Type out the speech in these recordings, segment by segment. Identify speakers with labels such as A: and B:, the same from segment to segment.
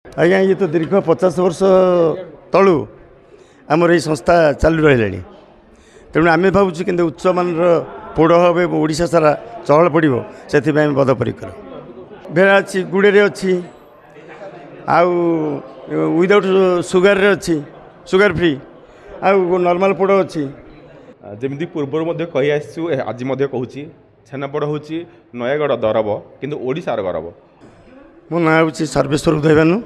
A: आज्ञा ये तो दीर्घ 50 वर्ष तलू आमर ये संस्था चालू रही तेणु आम भावुँ कि उच्च मान पोड़ हे ओडिशा सारा चहल पड़ो से बद्धपरिकर भेड़ा अच्छी गुड़े अच्छी आउ विदाउट सुगार अच्छी सुगार फ्री आउ नॉर्मल पोड़ अच्छी
B: जमी पूर्वर कही आज कहूँ छेनापोड़ हूँ नयगढ़ दरब किंतु ओडिशार गौरव।
A: मो ना हूँ सर्वेश्वर उदयभानु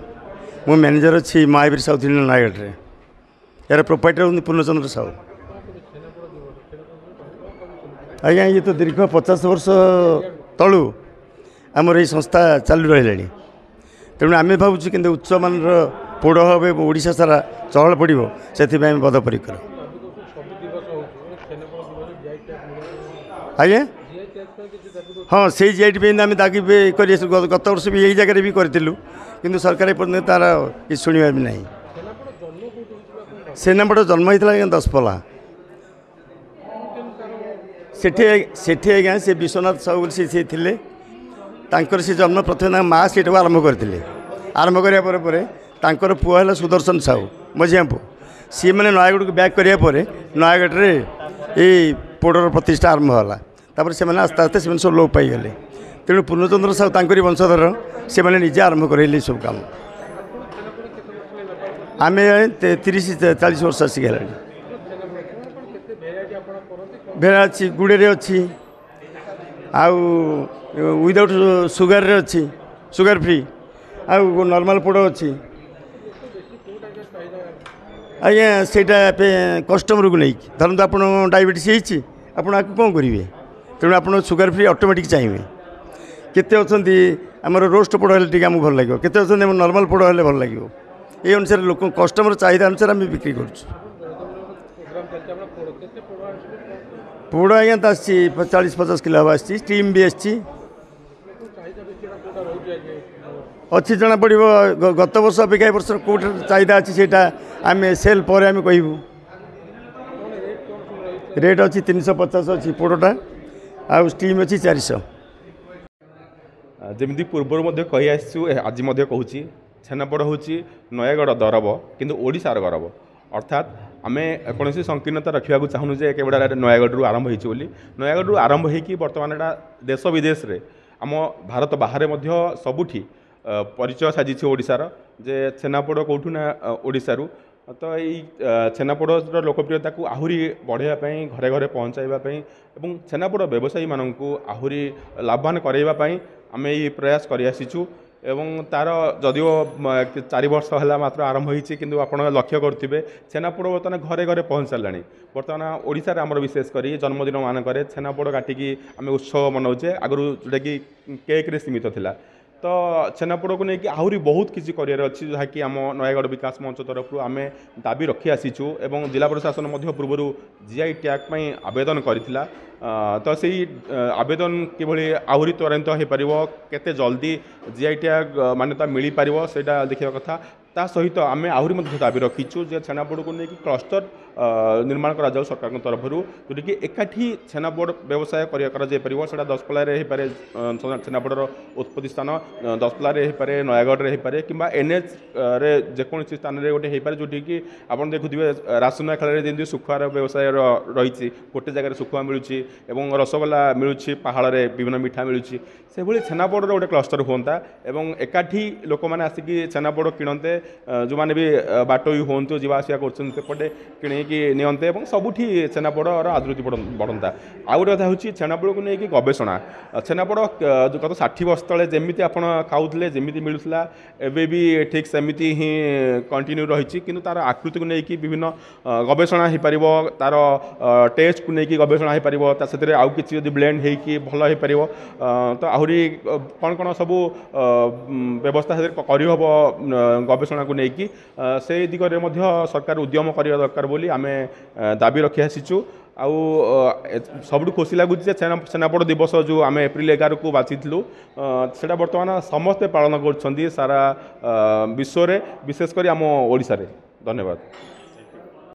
A: मो मैनेजर अच्छी महावीर साउथ इंडियन नयगढ़ यार प्रोपाइटर हूँ पूर्णचंद्र साहू। आज्ञा ये तो दीर्घ 50 वर्ष तलू आमर ये संस्था चालू रही तेणु आम भावुँ कि उच्च मान पोड़ हे ओडिशा सारा चहल पड़ो से बद्धपरिकर आज्ञा हाँ से जीआईटी पे आम दागी गत वर्ष भी यही जगह भी करूँ कि सरकार पर्यटन तार कि शुणा भी ना सेनापड़ जन्म होता दशपल्ला सेठी आज्ञा से विश्वनाथ साहू से थे से जन्म प्रथम माँ सीट को आरंभ करते आरंभ करापर पुआ है सुदर्शन साहू मझिया पु सी मैंने नयगढ़ को बैक करापर नयगढ़ में ये पोड़र प्रतिष्ठा आरंभ है तापर से आस्ते आस्ते से सब लोप पाईगले तेणु पूर्णचंद्र साहू तांकरी वंशधर से मैंने निजे आरंभ करें सब काम आम 30-40 वर्ष आसिक है भेड़ा अच्छी गुड़े अच्छी आउ विदाउट सुगार अच्छी सुगार फ्री आउ नॉर्मल पोड़ अच्छी आज्ञा से कस्टमर को नहीं धरत आप डायबिटीज होती आपड़ आपको कौन करेंगे तेणु आप सुगार फ्री ऑटोमेटिक चाहिए केते अच्छी आमर रोस्ट पोड़ हेल्ले आमको भल लगे केते अच्छे नॉर्मल पोड़ हेल्ले भल लगे ये अनुसार लोक कस्टमर चाहिदा अनुसार आम बिक्री कर पोड़ आज्ञा तो आसी 40-50 किलो हम आसी स्टीम भी आसी अच्छी जना पड़ो गत वर्ष अपेक्षा वर्ष कौट चाहिदा अच्छी से आम सेल पर आम कहूँ रेट अच्छी 350 अच्छी पोड़टा आउ स्टीम अच्छी 400।
B: जमी पूर्वर कही आज कहूँ छेनापोड़ हूँ नयगढ़ दरब किंतु ओडिशार गौरव अर्थात आम कौन संकीर्णता रखा चाहूँ जे केवल नयगढ़ आरंभ हो नयगढ़ आरंभ हो बर्तमान एटा देश विदेश रे आम भारत बाहर सबुठी परिचय साजी ओडिशार जे छेनापोड़ कौटू ना ओडिशारू तो यही छेनापोड़ लोकप्रियता को आहुरी बढ़ाई घरे घरे पहुँचाइवाई और छेनापोड़ व्यवसायी मानक आहुरी लाभवान करवाई आम ये प्रयास कर आसीचु एवं तार जदिव 4 वर्ष है मात्र आरंभ होती किंतु आप लक्ष्य करुवे छेनापोड़ बर्तमान घरे घरे पहुँच सारा बर्तमान ओडिशा आमर विशेषकर जन्मदिन मानक छेनापोड़ काटिकी आम उत्सव मनाऊे आगु जोटा कि केक्रे सीमित थिला तो छेनापोड़ को लेकिन आहरी बहुत किसी कर अच्छी जहाँकि आम नयगढ़ विकास मंच तरफ आम दाबी रखी आसीचु एवं जिला प्रशासन पूर्व जीआई टैग आवेदन करथिला तो से आवेदन किभली आहरी त्वरित हो पार केते जल्दी जीआई टैग मान्यता मिल पार से देखा कथा ता सहित आम आहरी दाबी रखीचु जे छेनापोड़ को लेकिन क्लस्टर निर्माण करा जाऊ सरकार तरफ जोटा कि एकाठी छेनापोड़ व्यवसाय कर दशपल्ला पारे छेनापोड़ उत्पत्ति स्थान दशपल्ला पारे नयगढ़ हो पारे कि एनएच रे जेकोसी स्थान में गोटे हो पारे जोटी कि आप देखुए रासुना खेल जमी सुखुआर व्यवसाय रही गोटे जगह सुखुआ मिलूँ रसगोल्ला मिलूँ पहाड़ में विभिन्न मिठा मिलूँ से भाई छेनापोड़ गोटे क्लस्टर हुआ और एकाठी लोक मैंने आसिकी छेनापोड़ किणते जो मैंने भी बाटोई हूँ जावासिया करपटे कि नियंते सबुठी छेनापोड़ आदृति बढ़ता आउ गोटे कथा हूँ छेनापोड़ को लेकिन गवेषणा छेनापोड़ गत 60 वर्ष तले जमी आप खाऊले जमी मिलूला एवं भी ठीक सेमती ही कंटिन्यू रही कि तार आकृति को लेकिन विभिन्न गवेषणा हो पार तार टेस्ट को लेकिन गवेषणा हो पार से आउ कि ब्लेंड होगी भल हो पार तो आहरी कौन कौन सब व्यवस्था करहब गवेषणा को लेकिन से दिगरे सरकार उद्यम करने दरकार बोली आम दाबी रखी आसीचु आउ सब खुशी लगुच छेनापोड़ दिवस जो आम एप्रिल 11 को बाछी से बर्तमान समस्ते पालन कर सारा विश्व में विशेषकर आम ओडिशा रे। धन्यवाद।